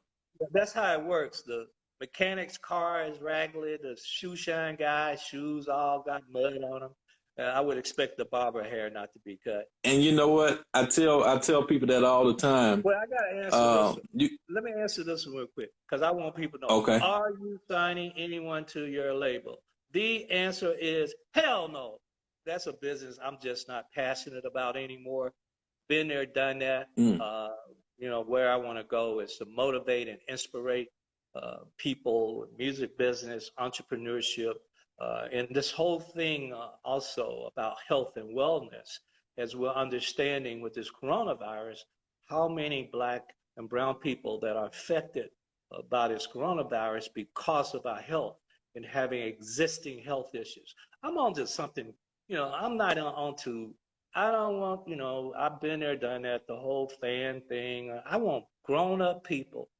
Speaker 4: that's how it works. The mechanic's car is raggedy. The shoe shine guy's shoes all got mud on them. I would expect the barber hair not to be cut.
Speaker 1: And you know what? I tell people that all the time.
Speaker 4: Well, I got to answer this one.
Speaker 1: You
Speaker 4: Let me answer this one real quick because I want people to know,
Speaker 1: okay?
Speaker 4: are you signing anyone to your label? The answer is hell no. That's a business I'm just not passionate about anymore. Been there, done that.
Speaker 1: Mm,
Speaker 4: Where I want to go is to motivate and inspire people, music business, entrepreneurship, and this whole thing also about health and wellness, as we're understanding with this coronavirus, how many Black and brown people that are affected by this coronavirus because of our health and having existing health issues. I'm on to something, I'm not onto. I don't want, I've been there, done that, the whole fan thing. I want grown-up people.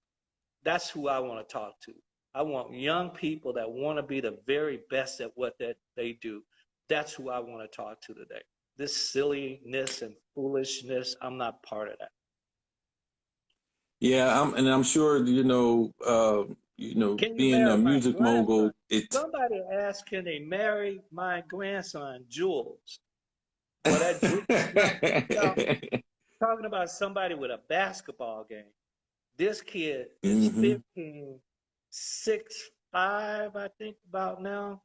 Speaker 4: That's who I want to talk to. I want young people that want to be the very best at what that they do. That's who I want to talk to today. This silliness and foolishness, I'm not part of that.
Speaker 1: Yeah, I'm sure
Speaker 4: Can you
Speaker 1: being a
Speaker 4: marry my
Speaker 1: music mogul,
Speaker 4: grandson? Somebody asked, can they marry my grandson, Jules? Well, that Jules, now, talking about somebody with a basketball game. This kid is 15, 6'5", I think about now.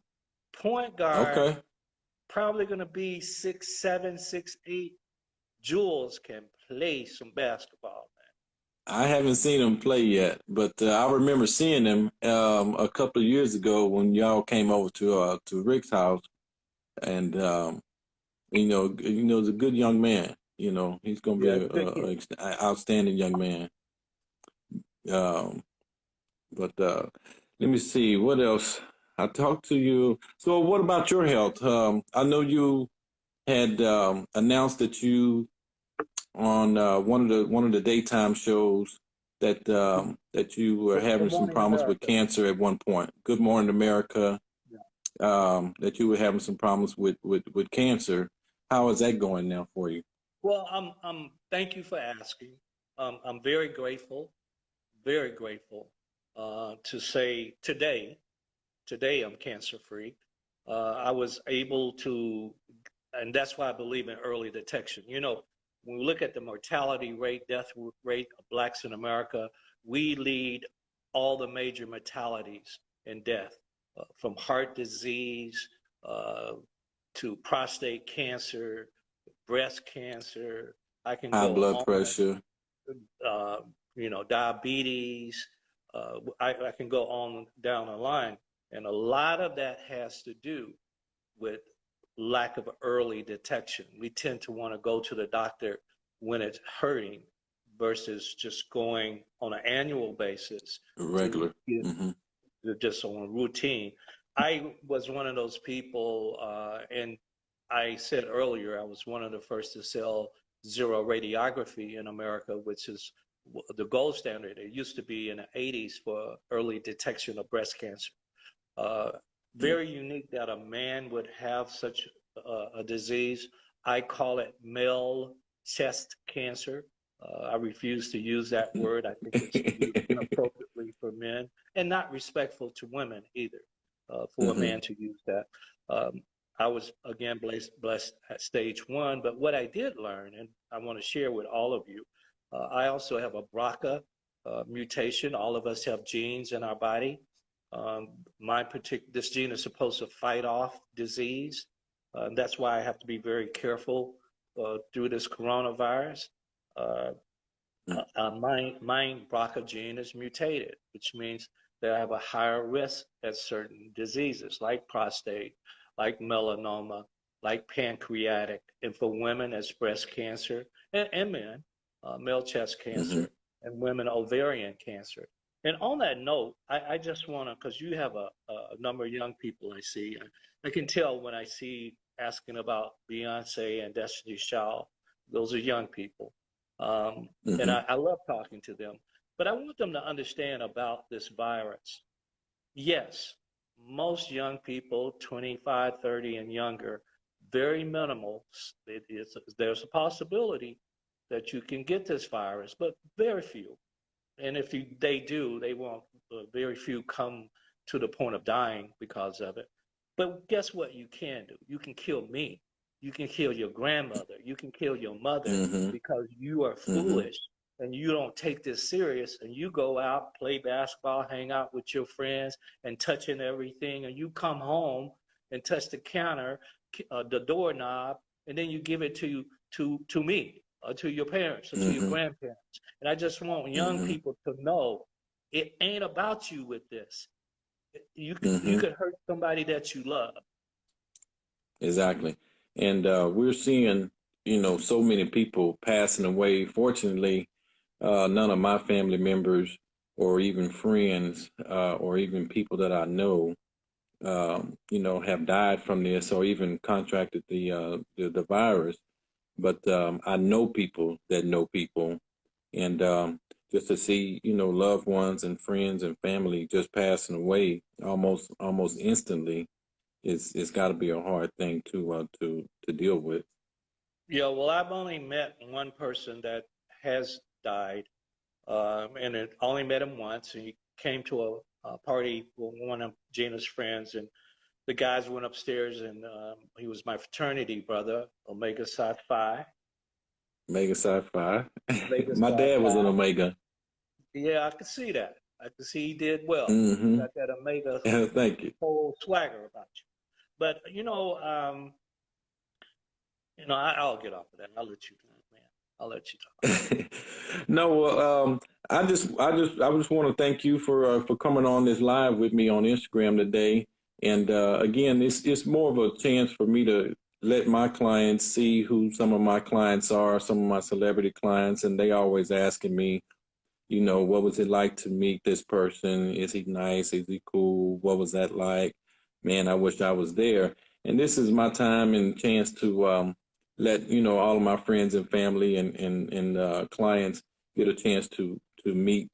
Speaker 4: Point guard,
Speaker 1: Okay.
Speaker 4: probably going to be 6'7", 6'8". Jules can play some basketball,
Speaker 1: I haven't seen him play yet, but I remember seeing him a couple of years ago when y'all came over to Rick's house, and he's a good young man. He's going to be an outstanding young man. But let me see what else. I talked to you. So, what about your health? I know you had announced that you on one of the daytime shows that you were having some problems with cancer at one point. Good Morning America. Yeah. That you were having some problems with cancer. How is that going now for you?
Speaker 4: Well, thank you for asking. I'm very grateful to say today I'm cancer free. I was able to, and that's why I believe in early detection. When we look at the mortality rate, death rate of blacks in America, we lead all the major mortalities in death, from heart disease to prostate cancer, breast cancer. I can
Speaker 1: high
Speaker 4: go
Speaker 1: blood
Speaker 4: on,
Speaker 1: pressure,
Speaker 4: diabetes. I can go on down the line, and a lot of that has to do with lack of early detection. We tend to want to go to the doctor when it's hurting versus just going on an annual basis
Speaker 1: regular,
Speaker 4: just on routine. I was one of those people, and I said earlier, I was one of the first to sell zero radiography in America, which is the gold standard. It used to be in the 80s for early detection of breast cancer. Very unique that a man would have such a disease. I call it male chest cancer. I refuse to use that word. I think it's used inappropriately for men and not respectful to women either, for a man to use that. I was, again, blessed at stage 1, but what I did learn, and I want to share with all of you, I also have a BRCA mutation. All of us have genes in our body. This gene is supposed to fight off disease. That's why I have to be very careful through this coronavirus. My BRCA gene is mutated, which means that I have a higher risk at certain diseases like prostate, like melanoma, like pancreatic, and for women, it's breast cancer, and men, male chest cancer, and women, ovarian cancer. And on that note, I just want to, because you have a number of young people I see, I can tell when I see asking about Beyonce and Destiny's Child, those are young people. And I love talking to them. But I want them to understand about this virus. Yes, most young people, 25, 30 and younger, very minimal. There's a possibility that you can get this virus, but very few. And if they do, they won't, very few come to the point of dying because of it. But guess what you can do? You can kill me. You can kill your grandmother. You can kill your mother because you are foolish and you don't take this serious, and you go out, play basketball, hang out with your friends and touching everything, and you come home and touch the counter, the doorknob, and then you give it to me, or to your parents, or to your grandparents. And I just want young people to know it ain't about you with this. You could hurt somebody that you love.
Speaker 1: Exactly. And we're seeing, so many people passing away. Fortunately, none of my family members or even friends or even people that I know have died from this or even contracted the virus. But I know people that know people, and just to see loved ones and friends and family just passing away almost instantly, it's got to be a hard thing to deal with.
Speaker 4: Yeah, well, I've only met one person that has died, and it only met him once. And he came to a party with one of Gina's friends, and the guys went upstairs, and he was my fraternity brother, Omega Psi Phi.
Speaker 1: Omega Psi Phi.
Speaker 4: Omega
Speaker 1: My
Speaker 4: Psi
Speaker 1: dad was an
Speaker 4: Phi.
Speaker 1: Omega.
Speaker 4: Yeah, I could see that. I could see he did well. You
Speaker 1: Mm-hmm.
Speaker 4: got that Omega
Speaker 1: Thank you.
Speaker 4: whole swagger about you. But I'll get off of that. I'll let you talk, man. I'll let you talk.
Speaker 1: No, I just want to thank you for coming on this live with me on Instagram today. And again, it's more of a chance for me to let my clients see who some of my clients are, some of my celebrity clients, and they always asking me, what was it like to meet this person? Is he nice? Is he cool? What was that like? Man, I wish I was there. And this is my time and chance to let all of my friends and family and clients get a chance to meet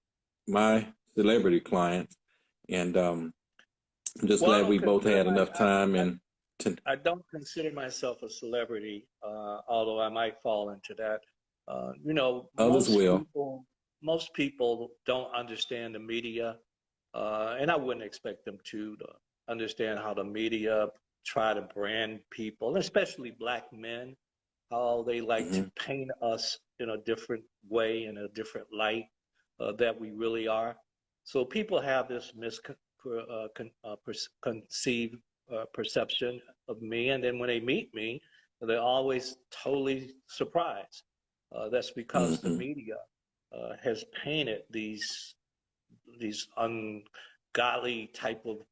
Speaker 1: my celebrity clients. And I'm just glad we both had enough time.
Speaker 4: I don't consider myself a celebrity, although I might fall into that.
Speaker 1: Others will.
Speaker 4: Most people don't understand the media, and I wouldn't expect them to understand how the media try to brand people, especially black men, how they like to paint us in a different way, in a different light that we really are. So people have this misconceived perception of me, and then when they meet me, they're always totally surprised. That's because the media has painted these ungodly type of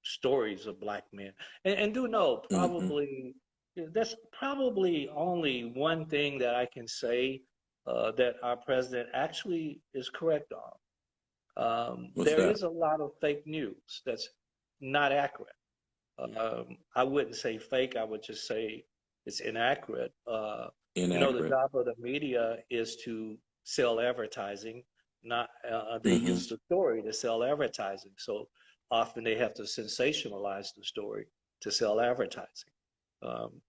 Speaker 4: stories of black men, and do know probably that's probably only one thing that I can say that our president actually is correct on. There is a lot of fake news that's not accurate. I wouldn't say fake. I would just say it's inaccurate. The job of the media is to sell advertising. Not they use the story to sell advertising. So often they have to sensationalize the story to sell advertising.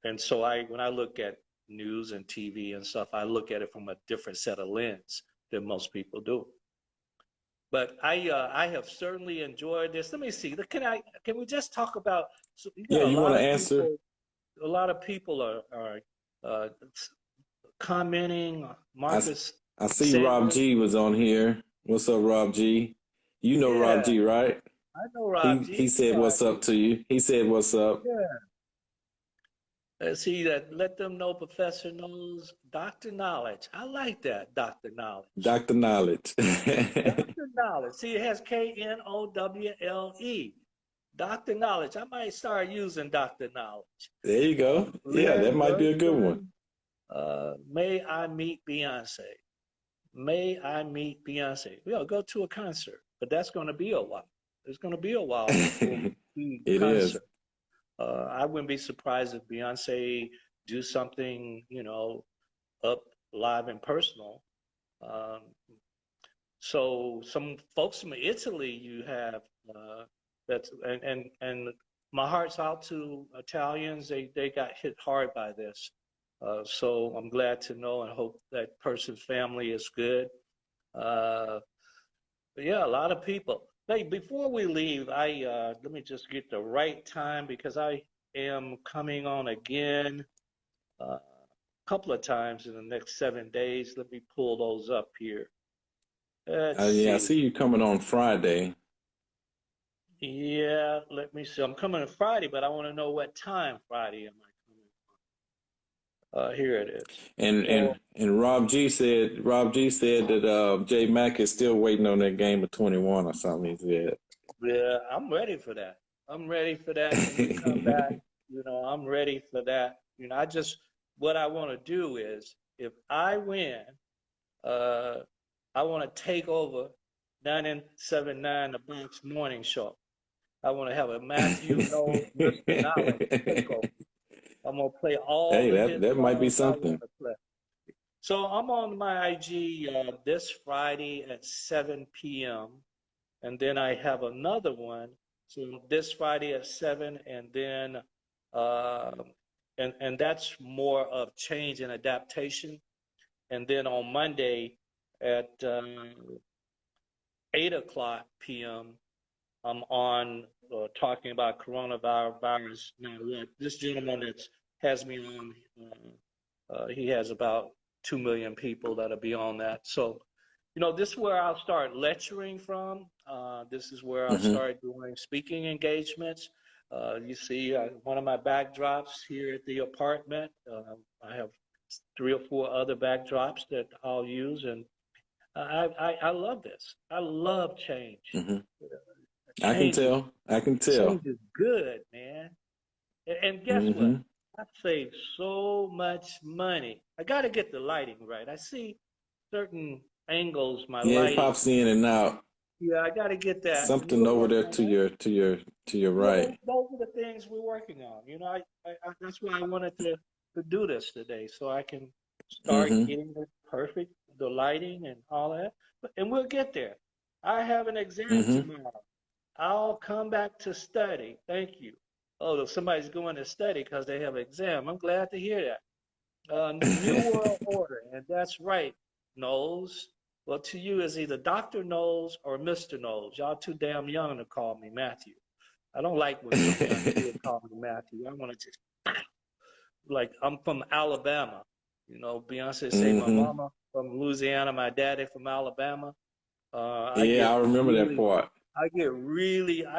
Speaker 4: And so when I look at news and TV and stuff, I look at it from a different set of lens than most people do. But I have certainly enjoyed this. Let me see. Can we just talk about? So
Speaker 1: you want to answer?
Speaker 4: A lot of people are commenting. Marcus.
Speaker 1: I see Rob G was on here. What's up, Rob G? You know Rob G, right?
Speaker 4: I know Rob G.
Speaker 1: He said what's up to you. He said what's up.
Speaker 4: Yeah. See that? Let them know Professor Knowles, Dr. Knowledge. I like that, Dr. Knowledge.
Speaker 1: Dr. Knowledge.
Speaker 4: Dr. Knowledge. See, it has Knowle. Dr. Knowledge. I might start using Dr. Knowledge.
Speaker 1: There you go. Yeah, that might be a good one.
Speaker 4: May I meet Beyonce? May I meet Beyonce? We'll go to a concert, but that's going to be a while. It's going to be a while before we see the concert.
Speaker 1: Is.
Speaker 4: I wouldn't be surprised if Beyonce do something, up live and personal. So some folks from Italy you have and my heart's out to Italians. They got hit hard by this. So I'm glad to know and hope that person's family is good. But yeah, a lot of people. Hey, before we leave, let me just get the right time because I am coming on again a couple of times in the next 7 days. Let me pull those up here.
Speaker 1: I see you coming on Friday.
Speaker 4: Yeah, let me see. I'm coming on Friday, but I want to know what time Friday am I coming on. Here it is.
Speaker 1: And Rob G said that J Mack is still waiting on that game of 21 or something. He said.
Speaker 4: Yeah, I'm ready for that. I'm ready for that. When we come back, I'm ready for that. What I want to do is, if I win, I want to take over 97.9 The Bronx Morning Show. I want to have a Mathew Knowles, Mr. Knowledge takeover. I'm gonna play all
Speaker 1: Hey,
Speaker 4: the hit
Speaker 1: that might be
Speaker 4: songs I
Speaker 1: something.
Speaker 4: want to play. So I'm on my IG this Friday at 7 p.m. and then I have another one. So this Friday at 7, and then uh, and that's more of change and adaptation. And then on Monday at 8 o'clock p.m. I'm on talking about coronavirus. Now, this gentleman that has me on, he has about 2 million people that'll be on that. So, this is where I'll start lecturing from. This is where I'll
Speaker 1: Mm-hmm.
Speaker 4: start doing speaking engagements. You see one of my backdrops here at the apartment. I have 3 or 4 other backdrops that I'll use, and I love this. I love change.
Speaker 1: Mm-hmm. I can
Speaker 4: Change
Speaker 1: tell. I can tell.
Speaker 4: Change is good, man. And guess
Speaker 1: Mm-hmm.
Speaker 4: what? I save so much money. I got to get the lighting right. I see certain angles, my
Speaker 1: Yeah, it
Speaker 4: lighting.
Speaker 1: pops in and out.
Speaker 4: Yeah, I got to get that.
Speaker 1: Something over there to your right.
Speaker 4: Those are the things we're working on. That's why I wanted to do this today, so I can start
Speaker 1: Mm-hmm.
Speaker 4: getting the lighting and all that. And we'll get there. I have an exam
Speaker 1: Mm-hmm.
Speaker 4: tomorrow. I'll come back to study. Thank you. Oh, somebody's going to study because they have an exam. I'm glad to hear that. New World Order, and that's right, Knowles. Well, to you is either Dr. Knowles or Mr. Knowles. Y'all too damn young to call me Mathew. I don't like when some young kid call me Mathew. I want to just, like, I'm from Alabama. Beyonce say my
Speaker 1: Mm-hmm.
Speaker 4: mama from Louisiana, my daddy from Alabama.
Speaker 1: I remember that part.
Speaker 4: I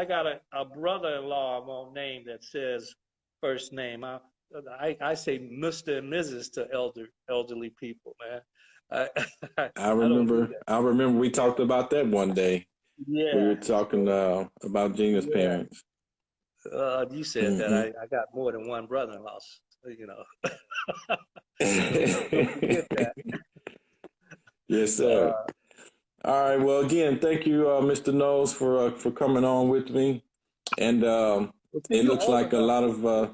Speaker 4: got a brother-in-law I'm gonna name that says first name. I say Mr. and Mrs. to elderly people, man.
Speaker 1: I
Speaker 4: I don't do
Speaker 1: remember. I remember we talked about that one day.
Speaker 4: that.
Speaker 1: We were
Speaker 4: Yeah.
Speaker 1: talking about Gina's
Speaker 4: Yeah.
Speaker 1: parents.
Speaker 4: You said that.
Speaker 1: Mm-hmm.
Speaker 4: I got more than one brother-in-law. Don't forget that.
Speaker 1: Yes, sir. All right. Well, again, thank you, Mr. Knowles, for coming on with me. And it looks like a lot of.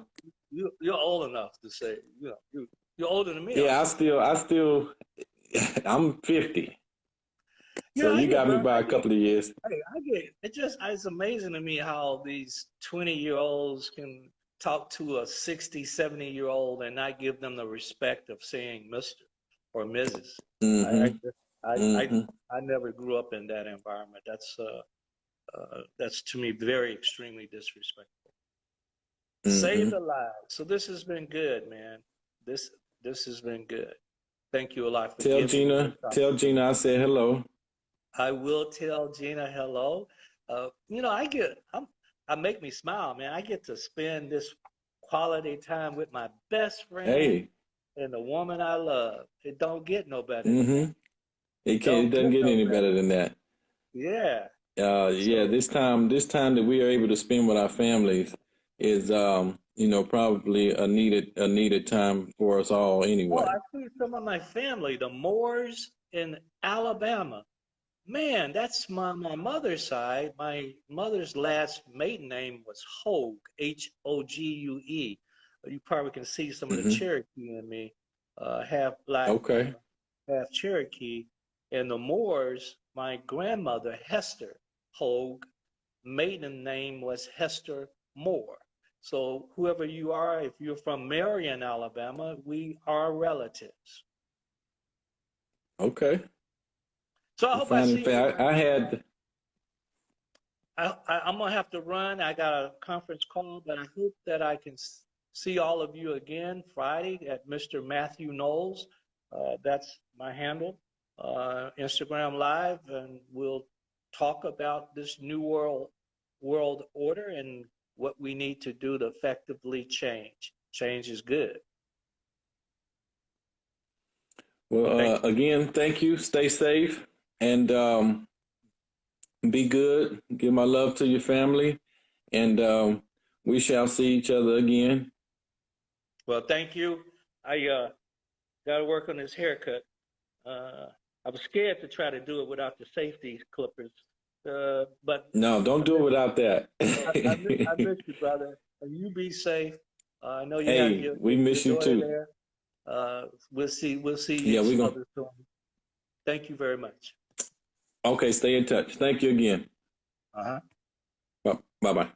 Speaker 4: You're old enough to say. You're older than me.
Speaker 1: Yeah, I still, I'm 50. So you got me by a couple of years.
Speaker 4: It's amazing to me how these 20-year-olds can talk to a 60, 70-year-old and not give them the respect of saying Mr. or Mrs.
Speaker 1: Mm-hmm.
Speaker 4: I never grew up in that environment. That's to me very extremely disrespectful.
Speaker 1: Mm-hmm.
Speaker 4: Save the lives. So this has been good, man. This has been good. Thank you a lot for
Speaker 1: Tell
Speaker 4: giving me
Speaker 1: Tell Gina I said hello.
Speaker 4: I will tell Gina hello. I make me smile, man. I get to spend this quality time with my best friend and the woman I love. It don't get no better than that.
Speaker 1: It doesn't get any better than that.
Speaker 4: Yeah.
Speaker 1: This time that we are able to spend with our families is probably a needed time for us all anyway.
Speaker 4: I see some of my family, the Moores in Alabama. Man, that's my mother's side. My mother's last maiden name was Hogue, Hogue. You probably can see some of the Cherokee in me, half black, half Cherokee. And the Moores, my grandmother, Hester Hogue, maiden name was Hester Moore. So whoever you are, if you're from Marion, Alabama, we are relatives.
Speaker 1: Okay.
Speaker 4: So I hope I see you. I'm going to have to run. I got a conference call, but I hope that I can see all of you again Friday at Mr. Mathew Knowles. That's my handle, Instagram Live, and we'll talk about this new world order and what we need to do to effectively change. Change is good.
Speaker 1: Well, again, thank you. Stay safe. And be good. Give my love to your family. And we shall see each other again.
Speaker 4: Well, thank you. I got to work on this haircut. I was scared to try to do it without the safety clippers. But
Speaker 1: No, don't do it without that.
Speaker 4: I miss you, brother. And you be safe. I know you have
Speaker 1: Hey, we miss
Speaker 4: your
Speaker 1: you
Speaker 4: daughter
Speaker 1: too.
Speaker 4: there. We'll see
Speaker 1: Yeah,
Speaker 4: each
Speaker 1: we're gonna.
Speaker 4: other soon. Thank you very much.
Speaker 1: Okay, stay in touch. Thank you again.
Speaker 4: Uh-huh.
Speaker 1: Bye bye.